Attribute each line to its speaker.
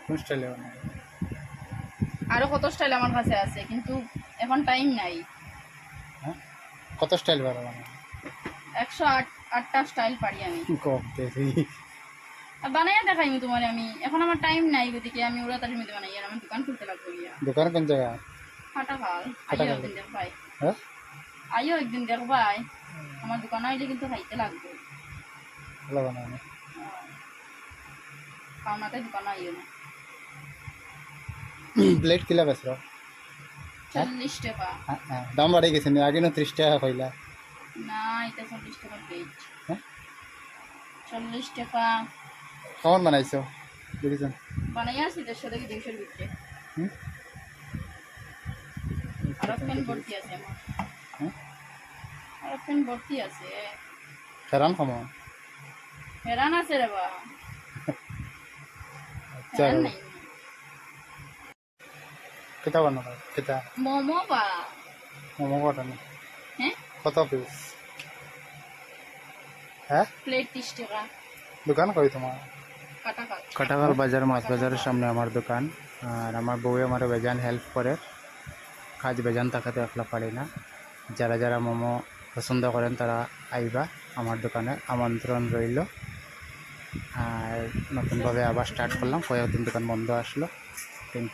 Speaker 1: কোন স্টাইলে বানায়?
Speaker 2: আরো কত স্টাইল আমার কাছে আছে, কিন্তু এখন টাইম নাই।
Speaker 1: হ্যাঁ, কত স্টাইল বানায়?
Speaker 2: 108টা স্টাইল পারি আমি।
Speaker 1: কম দেখি।
Speaker 2: আর বানাইয়া দেখাইমি তোমার আমি, এখন আমার টাইম নাই, গতিকে আমি ওরা তার মধ্যে বানাই, আর আমার দোকান খুলতে লাগবে গিয়া।
Speaker 1: দোকান কোন জায়গা?
Speaker 2: ফাটা খাল, আইও
Speaker 1: ফাটাখাল।
Speaker 2: একদিন দেখবাই।
Speaker 1: হ্যাঁ,
Speaker 2: আইও একদিন দেখবাই, আমার দোকান আইলে কিন্তু খাইতে লাগবে।
Speaker 1: ভালো বানায় না?
Speaker 2: পাওনাতে দোকান আইও না।
Speaker 1: প্লেট কিলা বেচর?
Speaker 2: 40 টাকা।
Speaker 1: হ্যাঁ হ্যাঁ, দাম বাড়ে গেছে নি, আগে না 30 টাকা কইলা।
Speaker 2: না, এটা 40 টাকা প্লেট।
Speaker 1: হ্যাঁ,
Speaker 2: 40 টাকা।
Speaker 1: কেমন বানাইছো দেখিছেন?
Speaker 2: বানাইয়া আছি 150 থেকে 200 ভিতরে।
Speaker 1: হুম,
Speaker 2: আর পেন ভর্তি আছে আমার।
Speaker 1: হ্যাঁ,
Speaker 2: আর পেন ভর্তি আছে।
Speaker 1: ফেরান কেমন?
Speaker 2: হেরান আছে রে বা।
Speaker 1: আচ্ছা,
Speaker 2: হেরান নাই।
Speaker 1: কেটা বানাবো? কেটা
Speaker 2: মোমো বা।
Speaker 1: মোমো বানানো
Speaker 2: হ্যাঁ,
Speaker 1: কত পিস? হ্যাঁ,
Speaker 2: প্লেট 30 টাকা।
Speaker 1: দোকান কই তোমার?
Speaker 2: কাটা কাট।
Speaker 3: কাটাগাল বাজার মাছ বাজারের সামনে আমার দোকান। আর আমার বউয়ে আমার বেজান হেল্প করে, কাজ বেজান থাকাতে একলা পারি না। যারা যারা মোমো পছন্দ করেন তারা আইবা আমার দোকানে, আমন্ত্রণ রইল। আর নতুনভাবে আবার স্টার্ট করলাম, কয়েকদিন দোকান বন্ধ আসলো। Thank you.